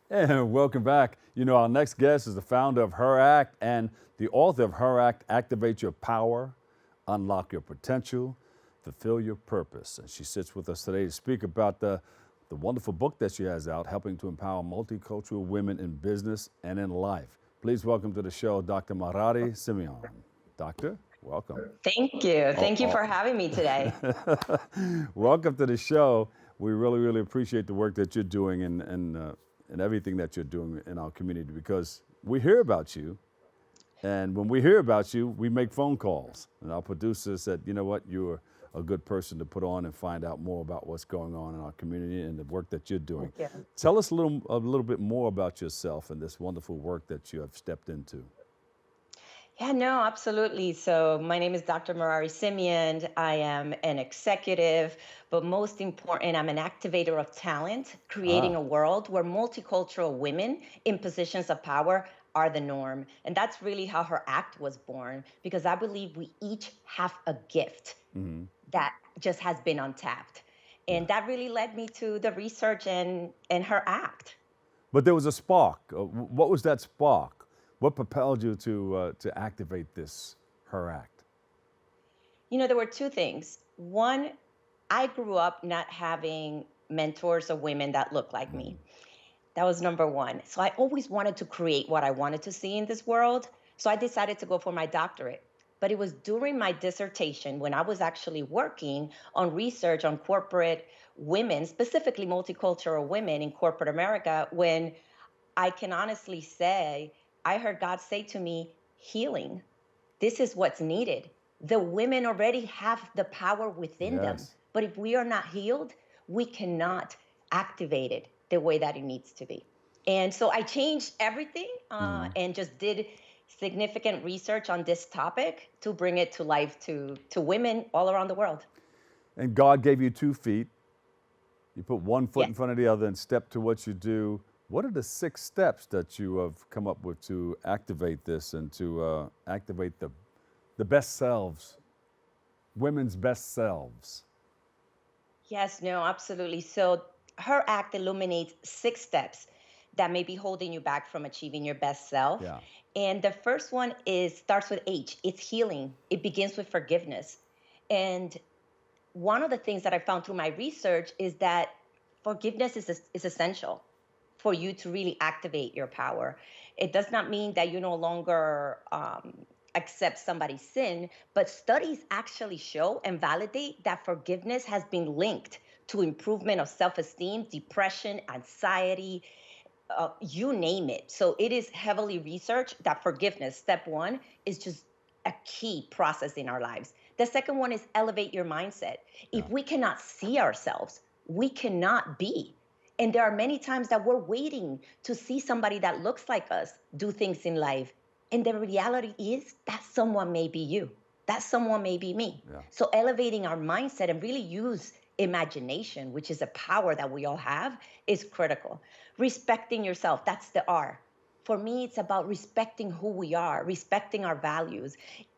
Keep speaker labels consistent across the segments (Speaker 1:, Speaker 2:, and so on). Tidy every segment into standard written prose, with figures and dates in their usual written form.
Speaker 1: And welcome back. Our next guest is the founder of Her Act and the author of Her Act Activate Your Power, Unlock Your Potential, Fulfill Your Purpose. And she sits with us today to speak about the wonderful book that she has out, helping to empower multicultural women in business and in life. Please welcome to the show Dr. Marari Simeon. Doctor, welcome.
Speaker 2: Thank you.
Speaker 1: Oh,
Speaker 2: Thank you for having me today.
Speaker 1: welcome to the show. We really, really appreciate the work that you're doing and everything that you're doing in our community because we hear about you. And when we hear about you, we make phone calls. And our producer said, you know what, you're a good person to put on and find out more about what's going on in our community and the work that you're doing.
Speaker 2: Thank you.
Speaker 1: Tell us a little bit more about yourself and this wonderful work that you have stepped into.
Speaker 2: Yeah, no, absolutely. So, my name is Dr. Marari Simeon. I am an executive, but most important, I'm an activator of talent, creating
Speaker 1: Ah,
Speaker 2: a world where multicultural women in positions of power are the norm. And that's really how her act was born, because I believe we each have a gift that just has been untapped.
Speaker 1: yeah.
Speaker 2: And that really led me to the research and her act.
Speaker 1: But there was a spark. What was that spark? What propelled you to activate this Her Act?
Speaker 2: There were two things. One, I grew up not having mentors or women that looked like me. That was number one. So I always wanted to create what I wanted to see in this world. So I decided to go for my doctorate. But it was during my dissertation when I was actually working on research on corporate women, specifically multicultural women in corporate America, when I can honestly say, I heard God say to me, healing. This is what's needed. The women already have the power within them.
Speaker 1: Yes.
Speaker 2: But if we are not healed, we cannot activate it the way that it needs to be. And so I changed everything and just did significant research on this topic to bring it to life to women all around the world.
Speaker 1: And God gave you 2 feet. You put one foot
Speaker 2: Yes.
Speaker 1: in front of the other and step to what you do. What are the 6 steps that you have come up with to activate this and to activate the best selves, women's best selves?
Speaker 2: Yes, no, absolutely. So her act illuminates 6 steps that may be holding you back from achieving your best self.
Speaker 1: Yeah.
Speaker 2: And the first one is starts with H. It's healing. It begins with forgiveness. And one of the things that I found through my research is that forgiveness is essential for you to really activate your power. It does not mean that you no longer accept somebody's sin, but studies actually show and validate that forgiveness has been linked to improvement of self esteem, depression, anxiety, you name it. So it is heavily researched that forgiveness, step one, is just a key process in our lives. The second one is elevate your mindset.
Speaker 1: Yeah.
Speaker 2: If we cannot see ourselves, we cannot be. And there are many times that we're waiting to see somebody that looks like us do things in life. And the reality is that someone may be you, that someone may be me.
Speaker 1: Yeah.
Speaker 2: So elevating our mindset and really use imagination, which is a power that we all have, is critical. Respecting yourself, that's the R. For me, it's about respecting who we are, respecting our values.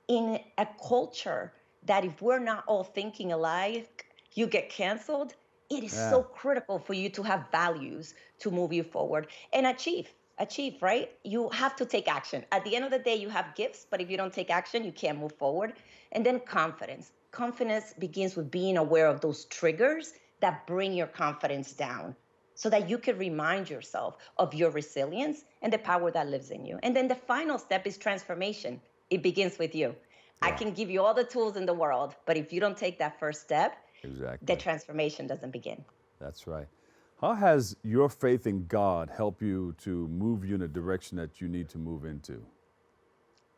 Speaker 2: In a culture that if we're not all thinking alike, you get canceled, it is
Speaker 1: Yeah.
Speaker 2: so critical for you to have values to move you forward and achieve. Achieve, right? You have to take action. At the end of the day, you have gifts, but if you don't take action, you can't move forward. And then confidence. Confidence begins with being aware of those triggers that bring your confidence down so that you can remind yourself of your resilience and the power that lives in you. And then the final step is transformation. It begins with you. I
Speaker 1: Yeah.
Speaker 2: can give you all the tools in the world, but if you don't take that first step, the
Speaker 1: Exactly.
Speaker 2: transformation doesn't begin.
Speaker 1: That's right. How has your faith in God helped you to move you in a direction that you need to move into?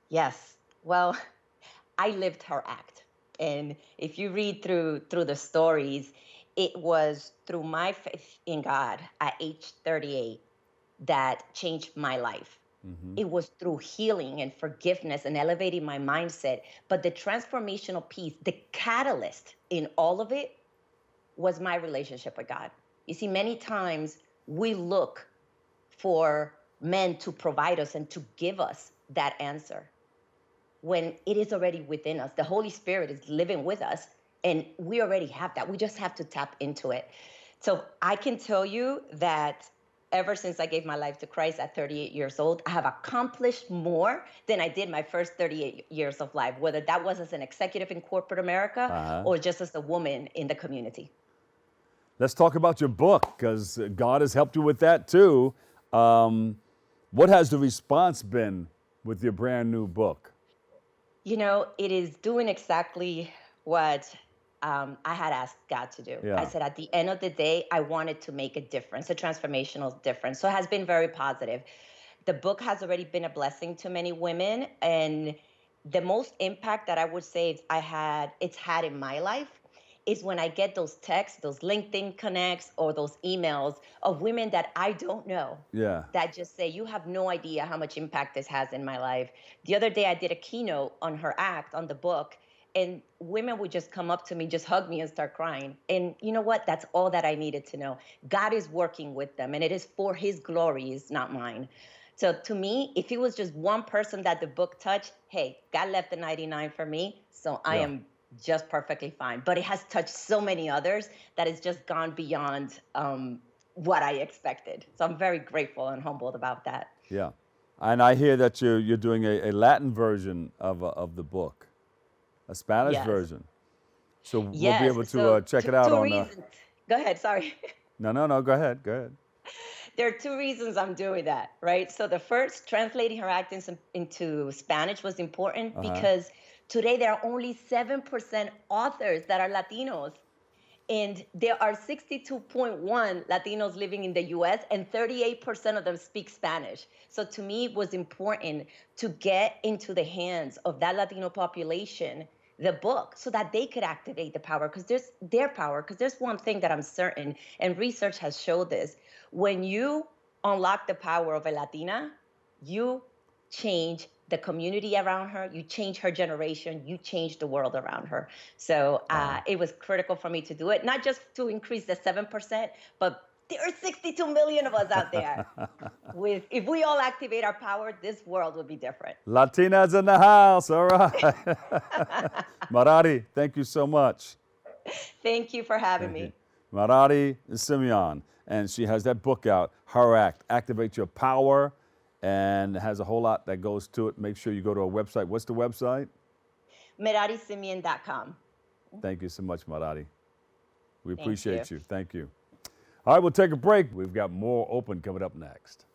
Speaker 2: Yes. Well, I lived her act. And if you read through the stories, it was through my faith in God at age 38 that changed my life. It was through healing and forgiveness and elevating my mindset. But the transformational piece, the catalyst in all of it was my relationship with God. You see, many times we look for men to provide us and to give us that answer when it is already within us. The Holy Spirit is living with us, and we already have that. We just have to tap into it. So I can tell you that ever since I gave my life to Christ at 38 years old, I have accomplished more than I did my first 38 years of life, whether that was as an executive in corporate America
Speaker 1: Uh-huh.
Speaker 2: or just as a woman in the community.
Speaker 1: Let's talk about your book, because God has helped you with that too. What has the response been with your brand new book?
Speaker 2: You know, it is doing exactly what I had asked God to do. I
Speaker 1: Yeah.
Speaker 2: said, at the end of the day, I wanted to make a difference, a transformational difference. So it has been very positive. The book has already been a blessing to many women. And the most impact that I would say it's had in my life is when I get those texts, those LinkedIn connects, or those emails of women that I don't know
Speaker 1: Yeah.
Speaker 2: that just say, you have no idea how much impact this has in my life. The other day, I did a keynote on her act, on the book, and women would just come up to me, just hug me and start crying. And you know what? That's all that I needed to know. God is working with them, and it is for his glory, it's not mine. So to me, if it was just one person that the book touched, hey, God left the 99 for me. So I
Speaker 1: Yeah.
Speaker 2: am just perfectly fine. But it has touched so many others that it's just gone beyond what I expected. So I'm very grateful and humbled about that.
Speaker 1: Yeah. And I hear that you're doing a Latin version of the book, a Spanish
Speaker 2: Yes.
Speaker 1: version. So we'll be
Speaker 2: Yes.
Speaker 1: able to
Speaker 2: So
Speaker 1: check it out
Speaker 2: two
Speaker 1: on.
Speaker 2: reasons. Go ahead. Sorry.
Speaker 1: No. Go ahead. Go ahead.
Speaker 2: There are two reasons I'm doing that, right? So the first, translating her act into Spanish was important
Speaker 1: Uh huh.
Speaker 2: because today there are only 7% authors that are Latinos. And there are 62.1 Latinos living in the US, and 38% of them speak Spanish. So to me, it was important to get into the hands of that Latino population the book so that they could activate the power, because there's their power. Because there's one thing that I'm certain, and research has showed this: when you unlock the power of a Latina, you change the community around her, you change her generation, you change the world around her. So
Speaker 1: Wow.
Speaker 2: it was critical for me to do it, not just to increase the 7%, but there are 62 million of us out there. If we all activate our power, this world would be different.
Speaker 1: Latinas in the house. All right. Marati, thank you so much.
Speaker 2: Thank you for having
Speaker 1: Thank you.
Speaker 2: me.
Speaker 1: Marati Simeon. And she has that book out, Her Act, Activate Your Power, and has a whole lot that goes to it. Make sure you go to her website. What's the website?
Speaker 2: MerariSimeon.com.
Speaker 1: Thank you so much, Marati. We
Speaker 2: Thank you.
Speaker 1: appreciate you. Thank you. All right, we'll take a break. We've got more open coming up next.